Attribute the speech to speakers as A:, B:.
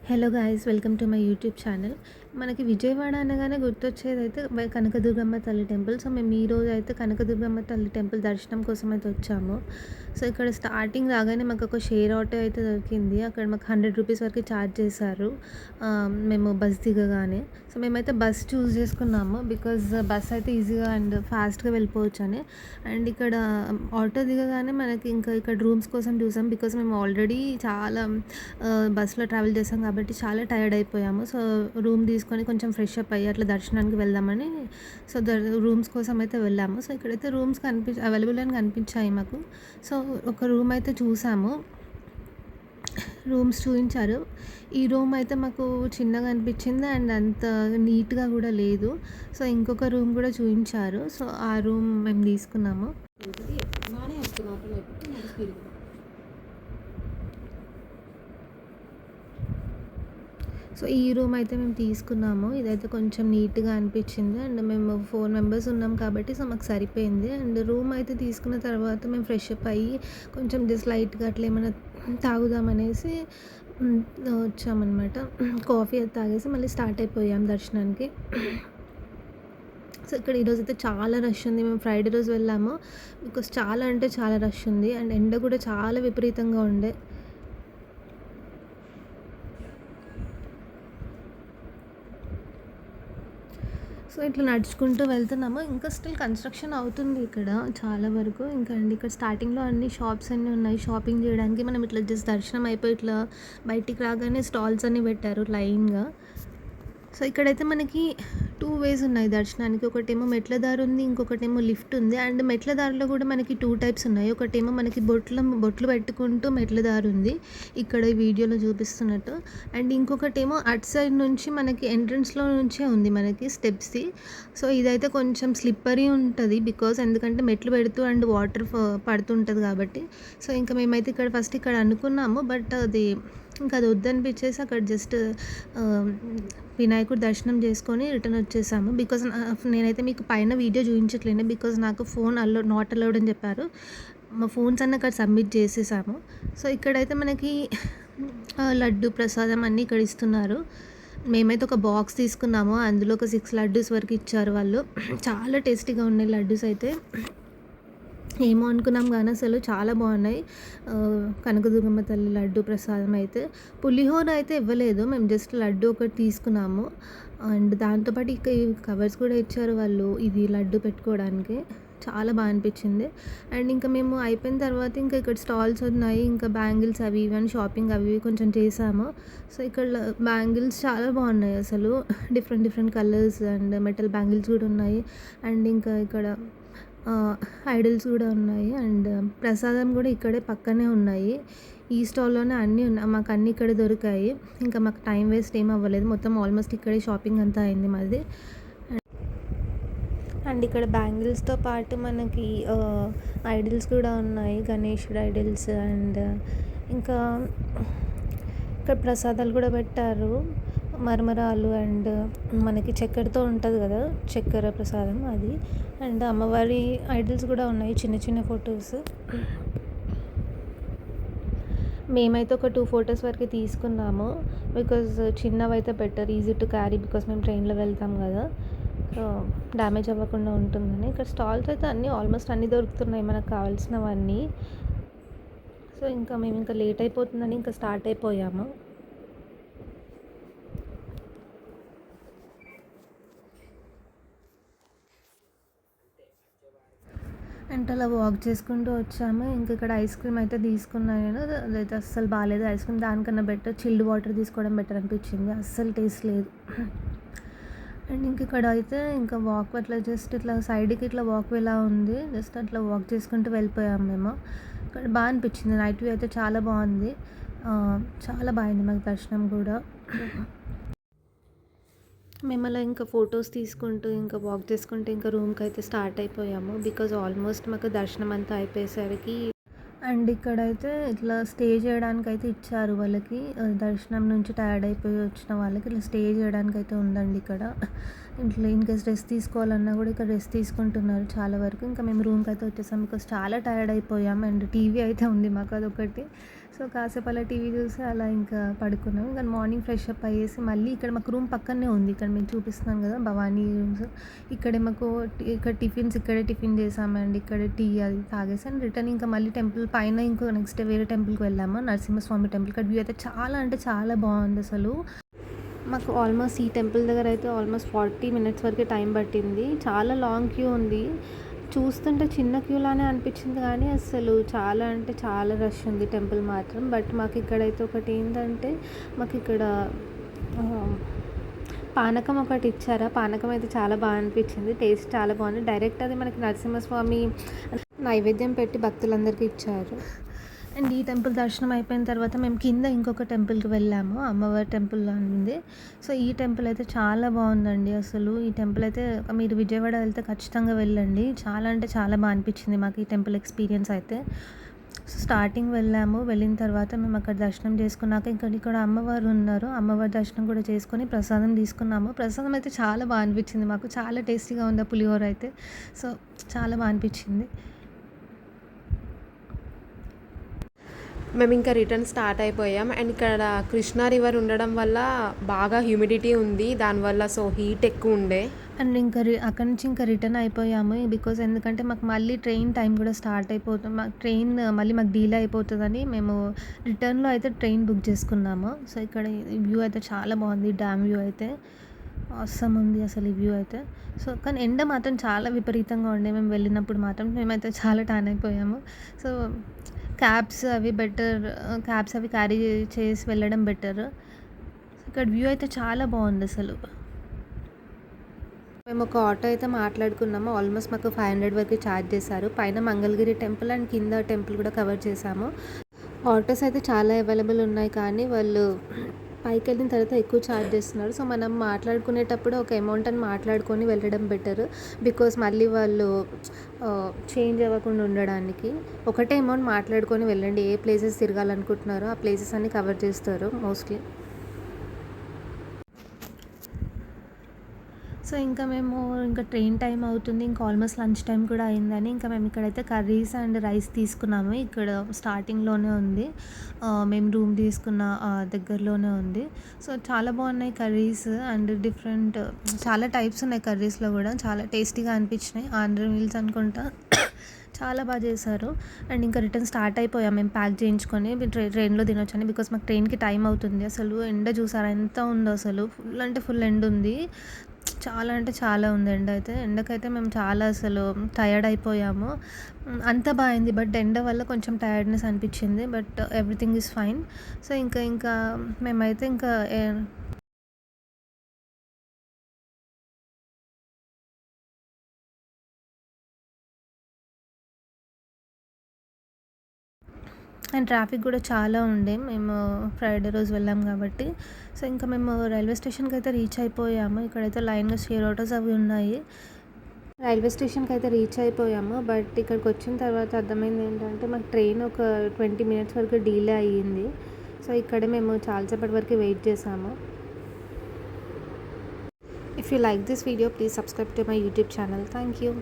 A: Hello guys, welcome to my YouTube channel. మనకి విజయవాడ అనగానే గుర్తొచ్చేదైతే కనకదుర్గమ్మ తల్లి టెంపుల్. సో మేము ఈరోజు అయితే కనకదుర్గమ్మ తల్లి టెంపుల్ దర్శనం కోసం అయితే వచ్చాము. సో ఇక్కడ స్టార్టింగ్ రాగానే మాకు ఒక షేర్ ఆటో అయితే దొరికింది. అక్కడ మాకు 100 రూపీస్ వరకు ఛార్జ్ చేశారు మేము బస్ దిగగానే. సో మేమైతే బస్ చూస్ చేసుకున్నాము బికాజ్ బస్ అయితే ఈజీగా అండ్ ఫాస్ట్గా వెళ్ళిపోవచ్చు అని. అండ్ ఇక్కడ ఆటో దిగగానే మనకి ఇంకా ఇక్కడ రూమ్స్ కోసం చూసాం బికాజ్ మేము ఆల్రెడీ చాలా బస్సులో ట్రావెల్ చేసాం కాబట్టి చాలా టైర్డ్ అయిపోయాము. సో రూమ్ తీసుకొని కొంచెం ఫ్రెష్ అప్ అయ్యి అట్లా దర్శనానికి వెళ్దామని సో రూమ్స్ కోసం అయితే వెళ్ళాము. సో ఇక్కడైతే రూమ్స్ అవైలబుల్ అని కనిపించాయి మాకు. సో ఒక రూమ్ అయితే చూసాము, రూమ్స్ చూపించారు. ఈ రూమ్ అయితే మాకు చిన్నగా అనిపించింది అండ్ అంత నీట్గా కూడా లేదు. సో ఇంకొక రూమ్ కూడా చూపించారు. సో ఆ రూమ్ మేము తీసుకున్నాము. సో ఈ రూమ్ అయితే మేము తీసుకున్నాము. ఇదైతే కొంచెం నీట్గా అనిపించింది అండ్ మేము 4 మెంబర్స్ ఉన్నాం కాబట్టి సో మాకు సరిపోయింది. అండ్ రూమ్ అయితే తీసుకున్న తర్వాత మేము ఫ్రెష్ అప్ అయ్యి కొంచెం జస్ట్ లైట్గా అట్లా ఏమైనా తాగుదామనేసి వచ్చామన్నమాట. కాఫీ అయితే తాగేసి మళ్ళీ స్టార్ట్ అయిపోయాం దర్శనానికి. సో ఇక్కడ ఈరోజు అయితే చాలా రష్ ఉంది. మేము ఫ్రైడే రోజు వెళ్ళాము బికాస్ చాలా అంటే చాలా రష్ ఉంది అండ్ ఎండ కూడా చాలా విపరీతంగా ఉండే. సో ఇట్లా నడుచుకుంటూ వెళ్తున్నాము. ఇంకా స్టిల్ కన్స్ట్రక్షన్ అవుతుంది ఇక్కడ చాలా వరకు. ఇంకా అండి ఇక్కడ స్టార్టింగ్లో అన్ని షాప్స్ అన్నీ ఉన్నాయి షాపింగ్ చేయడానికి. మనం ఇట్లా జస్ట్ దర్శనం అయిపోయి ఇట్లా బయటికి రాగానే స్టాల్స్ అన్నీ పెట్టారు లైన్గా. సో ఇక్కడైతే మనకి 2 వేస్ ఉన్నాయి దర్శనానికి. ఒకటేమో మెట్ల దారి ఉంది, ఇంకొకటేమో లిఫ్ట్ ఉంది. అండ్ మెట్ల దారిలో కూడా మనకి 2 టైప్స్ ఉన్నాయి. ఒకటేమో మనకి బొట్లు పెట్టుకుంటూ మెట్ల దారి ఉంది ఇక్కడ ఈ వీడియోలో చూపిస్తున్నట్టు. అండ్ ఇంకొకటేమో అటు సైడ్ నుంచి మనకి ఎంట్రన్స్లో నుంచే ఉంది మనకి స్టెప్స్ది. సో ఇదైతే కొంచెం స్లిప్పరీ ఉంటుంది బికాస్ ఎందుకంటే మెట్లు పెడుతూ అండ్ వాటర్ పడుతుంటుంది కాబట్టి. సో ఇంకా మేమైతే ఇక్కడ ఫస్ట్ ఇక్కడ అనుకున్నాము బట్ అది ఇంకా అది వద్దనిపించేసి అక్కడ జస్ట్ వినాయకుడు దర్శనం చేసుకొని రిటర్న్ వచ్చేసాము. బికాజ్ నేనైతే మీకు పైన వీడియో చూపించట్లేను బికాజ్ నాకు ఫోన్ నాట్ అలౌడ్ అని చెప్పారు. మా ఫోన్స్ అన్నీ అక్కడ సబ్మిట్ చేసేసాము. సో ఇక్కడైతే మనకి లడ్డు ప్రసాదం అన్నీ ఇక్కడ ఇస్తున్నారు. మేమైతే ఒక బాక్స్ తీసుకున్నాము, అందులో ఒక 6 లడ్డూస్ వరకు ఇచ్చారు వాళ్ళు. చాలా టేస్టీగా ఉన్నాయి లడ్డూస్ అయితే. ఏమో అనుకున్నాం కానీ అసలు చాలా బాగున్నాయి. కనకదుర్గమ్మ తల్లి లడ్డు ప్రసాదం అయితే. పులిహోర అయితే ఇవ్వలేదు, మేము జస్ట్ లడ్డు ఒకటి తీసుకున్నాము. అండ్ దాంతోపాటు ఇక ఈ కవర్స్ కూడా ఇచ్చారు వాళ్ళు ఇది లడ్డు పెట్టుకోవడానికి. చాలా బాగా అనిపించింది. అండ్ ఇంకా మేము అయిపోయిన తర్వాత ఇంకా ఇక్కడ స్టాల్స్ ఉన్నాయి, ఇంకా బ్యాంగిల్స్ అవి ఇవన్నీ షాపింగ్ అవి కొంచెం చేసాము. సో ఇక్కడ బ్యాంగిల్స్ చాలా బాగున్నాయి అసలు, different colours and metal bangles కూడా ఉన్నాయి. అండ్ ఇంకా ఇక్కడ ఐడల్స్ కూడా ఉన్నాయి అండ్ ప్రసాదం కూడా ఇక్కడే పక్కనే ఉన్నాయి. ఈ స్టాల్లోనే అన్నీ ఉన్నాయి, మాకు అన్నీ ఇక్కడే దొరికాయి. ఇంకా మాకు టైం వేస్ట్ ఏం అవ్వలేదు, మొత్తం ఆల్మోస్ట్ ఇక్కడే షాపింగ్ అంతా అయింది మాది. అండ్ ఇక్కడ బ్యాంగిల్స్తో పాటు మనకి ఐడల్స్ కూడా ఉన్నాయి, గణేశుడు ఐడల్స్. అండ్ ఇంకా ఇక్కడ ప్రసాదాలు కూడా పెట్టారు, మరమరాలు అండ్ మనకి చక్కెరతో ఉంటుంది కదా చక్కెర ప్రసాదం అది. అండ్ అమ్మవారి ఐడల్స్ కూడా ఉన్నాయి, చిన్న చిన్న ఫొటోస్. మేమైతే ఒక 2 ఫొటోస్ వరకు తీసుకున్నాము బికాజ్ చిన్నవైతే better, easy to carry because మేము ట్రైన్లో వెళ్తాం కదా, సో డ్యామేజ్ అవ్వకుండా ఉంటుందని. ఇక్కడ స్టాల్స్ అయితే అన్నీ ఆల్మోస్ట్ అన్నీ దొరుకుతున్నాయి మనకు కావాల్సినవన్నీ. సో ఇంకా మేము ఇంకా లేట్ అయిపోతుందని ఇంకా స్టార్ట్ అయిపోయాము. అండ్ అలా వాక్ చేసుకుంటూ వచ్చాము. ఇంకా ఇక్కడ ఐస్ క్రీమ్ అయితే తీసుకున్నాను నేను, అదైతే అస్సలు బాగాలేదు ఐస్ క్రీమ్. దానికన్నా బెటర్ చిల్డ్ వాటర్ తీసుకోవడం బెటర్ అనిపించింది, అస్సలు టేస్ట్ లేదు. అండ్ ఇంక ఇక్కడ అయితే ఇంకా వాక్ అట్లా జస్ట్ ఇట్లా సైడ్కి ఇట్లా వాక్ ఇలా ఉంది, జస్ట్ అట్లా వాక్ చేసుకుంటూ వెళ్ళిపోయాము మేము. ఇక్కడ బాగా అనిపించింది, నైట్ వ్యూ అయితే చాలా బాగుంది, చాలా బాగుంది మాకు దర్శనం కూడా. మేము అలా ఇంకా ఫొటోస్ తీసుకుంటూ ఇంకా వాక్ చేసుకుంటూ ఇంకా రూమ్కి అయితే స్టార్ట్ అయిపోయాము బికాజ్ ఆల్మోస్ట్ మాకు దర్శనం అంతా అయిపోయేసరికి. అండ్ ఇక్కడైతే ఇట్లా స్టే చేయడానికి అయితే ఇచ్చారు వాళ్ళకి, దర్శనం నుంచి టైర్డ్ అయిపోయి వచ్చిన వాళ్ళకి ఇట్లా స్టే చేయడానికి అయితే ఉందండి ఇక్కడ. ఇట్లా ఇన్కేస్ రెస్ట్ తీసుకోవాలన్నా కూడా ఇక్కడ రెస్ట్ తీసుకుంటున్నారు చాలా వరకు. ఇంకా మేము రూమ్కి అయితే వచ్చేసాం బికాస్ చాలా టైర్డ్ అయిపోయాం. అండ్ టీవీ అయితే ఉంది మాకు, అదొకటి సో కాసేపు అలా టీవీ చూసి అలా ఇంకా పడుకున్నాం. ఇంకా మార్నింగ్ ఫ్రెష్ అప్ అయ్యేసి మళ్ళీ ఇక్కడ మాకు రూమ్ పక్కనే ఉంది. ఇక్కడ మీకు చూపిస్తున్నాను కదా భవానీ రూమ్స్. ఇక్కడే మాకు ఇక్కడ టిఫిన్స్ ఇక్కడే టిఫిన్ చేసామండి. ఇక్కడే టీ అది తాగేసి అండ్ రిటర్న్ ఇంకా మళ్ళీ టెంపుల్ పైన ఇంకో నెక్స్ట్ డే వేరే టెంపుల్కి వెళ్ళాము, నరసింహస్వామి టెంపుల్. ఇక్కడ వ్యూ అయితే చాలా అంటే చాలా బాగుంది అసలు. మాకు ఆల్మోస్ట్ ఈ టెంపుల్ దగ్గర అయితే ఆల్మోస్ట్ 40 మినిట్స్ వరకు టైం పట్టింది. చాలా లాంగ్ క్యూ ఉంది. చూస్తుంటే చిన్న క్యూ లానే అనిపించింది కానీ అసలు చాలా అంటే చాలా రష్ ఉంది టెంపుల్ మాత్రం. బట్ మాకు ఇక్కడైతే ఒకటి ఏంటంటే మాకు ఇక్కడ పానకం ఒకటి ఇచ్చారా, పానకం అయితే చాలా బాగా అనిపించింది. టేస్ట్ చాలా బాగుంది. డైరెక్ట్ అది మనకి నరసింహస్వామి నైవేద్యం పెట్టి భక్తులందరికీ ఇచ్చారు. అండ్ ఈ టెంపుల్ దర్శనం అయిపోయిన తర్వాత మేము కింద ఇంకొక టెంపుల్కి వెళ్ళాము, అమ్మవారి టెంపుల్ ఉంది. సో ఈ టెంపుల్ అయితే చాలా బాగుందండి అసలు. ఈ టెంపుల్ అయితే మీరు విజయవాడ వెళ్తే ఖచ్చితంగా వెళ్ళండి. చాలా అంటే చాలా బాగా అనిపించింది మాకు ఈ టెంపుల్ ఎక్స్పీరియన్స్ అయితే. సో స్టార్టింగ్ వెళ్ళాము, వెళ్ళిన తర్వాత మేము అక్కడ దర్శనం చేసుకున్నాక ఇక్కడ అమ్మవారు ఉన్నారు, అమ్మవారి దర్శనం కూడా చేసుకొని ప్రసాదం తీసుకున్నాము. ప్రసాదం అయితే చాలా బాగా అనిపించింది మాకు, చాలా టేస్టీగా ఉంది ఆ పులిహోర అయితే. సో చాలా బాగా అనిపించింది.
B: మేము ఇంకా రిటర్న్ స్టార్ట్ అయిపోయాం. అండ్ ఇక్కడ కృష్ణా రివర్ ఉండడం వల్ల బాగా హ్యూమిడిటీ ఉంది, దానివల్ల సో హీట్ ఎక్కువ ఉండే.
A: అండ్ ఇంకా అక్కడి నుంచి ఇంకా రిటర్న్ అయిపోయాము. బికాజ్ ఎందుకంటే మాకు మళ్ళీ ట్రైన్ టైం కూడా స్టార్ట్ అయిపోతుంది, మాకు ట్రైన్ మళ్ళీ మాకు డీలే అయిపోతుందని మేము రిటర్న్లో అయితే ట్రైన్ బుక్ చేసుకున్నాము. సో ఇక్కడ వ్యూ అయితే చాలా బాగుంది, డ్యామ్ వ్యూ అయితే అవసరం ఉంది అసలు ఈ వ్యూ అయితే. సో కానీ ఎండ మాత్రం చాలా విపరీతంగా ఉండే మేము వెళ్ళినప్పుడు మాత్రం. మేమైతే చాలా టాన్ అయిపోయాము. సో క్యాబ్స్ అవి బెటర్, క్యాబ్స్ అవి క్యారీ చేసి వెళ్ళడం బెటర్. ఇక్కడ వ్యూ అయితే చాలా బాగుంది అసలు. మేము ఒక ఆటో అయితే మాట్లాడుకున్నాము. ఆల్మోస్ట్ మాకు 500 వరకు ఛార్జ్ చేశారు. పైన మంగళగిరి టెంపుల్ అండ్ కింద టెంపుల్ కూడా కవర్ చేసాము. ఆటోస్ అయితే చాలా అవైలబుల్ ఉన్నాయి కానీ వాళ్ళు పైకి వెళ్ళిన తర్వాత ఎక్కువ ఛార్జ్ చేస్తున్నారు. సో మనం మాట్లాడుకునేటప్పుడు ఒక అమౌంట్ అని మాట్లాడుకొని వెళ్ళడం బెటర్. బికాస్ మళ్ళీ వాళ్ళు చేంజ్ అవ్వకుండా ఉండడానికి ఒకటే అమౌంట్ మాట్లాడుకొని వెళ్ళండి. ఏ ప్లేసెస్ తిరగాలనుకుంటున్నారో ఆ ప్లేసెస్ అన్నీ కవర్ చేస్తారు మోస్ట్లీ. సో ఇంకా మేము ఇంకా ట్రైన్ టైం అవుతుంది, ఇంకా ఆల్మోస్ట్ లంచ్ టైం కూడా అయిందని ఇంకా మేము ఇక్కడైతే కర్రీస్ అండ్ రైస్ తీసుకున్నాము. ఇక్కడ స్టార్టింగ్లోనే ఉంది, మేము రూమ్ తీసుకున్న దగ్గరలోనే ఉంది. సో చాలా బాగున్నాయి కర్రీస్ అండ్ డిఫరెంట్ చాలా టైప్స్ ఉన్నాయి కర్రీస్లో కూడా, చాలా టేస్టీగా అనిపించినాయి. ఆంధ్ర మీల్స్ అనుకుంటా చాలా బాగా చేశారు. అండ్ ఇంకా రిటర్న్ స్టార్ట్ అయిపోయాం మేము ప్యాక్ చేయించుకొని ట్రైన్లో తినొచ్చని. బికాస్ మాకు ట్రైన్కి టైం అవుతుంది. అసలు ఎండ చూసారా ఎంత ఉందో అసలు, ఫుల్ అంటే ఫుల్ ఎండ ఉంది. చాలా అంటే చాలా ఉంది ఎండ అయితే. ఎండకైతే మేము చాలా అసలు టయర్డ్ అయిపోయాము. అంత బాగుంది బట్ ఎండ వల్ల కొంచెం టయర్డ్నెస్ అనిపించింది. But everything is fine. So ఇంకా మేమైతే ఇంకా అండ్ ట్రాఫిక్ కూడా చాలా ఉండే, మేము ఫ్రైడే రోజు వెళ్ళాం కాబట్టి. సో ఇంకా మేము రైల్వే స్టేషన్కి అయితే రీచ్ అయిపోయాము. ఇక్కడైతే లైన్గా షేర్ ఆటోస్ అవి ఉన్నాయి. రైల్వే స్టేషన్కి అయితే రీచ్ అయిపోయాము. బట్ ఇక్కడికి వచ్చిన తర్వాత అర్థమైంది ఏంటంటే మాకు ట్రైన్ ఒక 20 మినిట్స్ వరకు డీలే అయ్యింది. సో ఇక్కడే మేము చాలాసేపటి వరకు వెయిట్ చేసాము. If you like this video please subscribe to my YouTube channel. Thank you.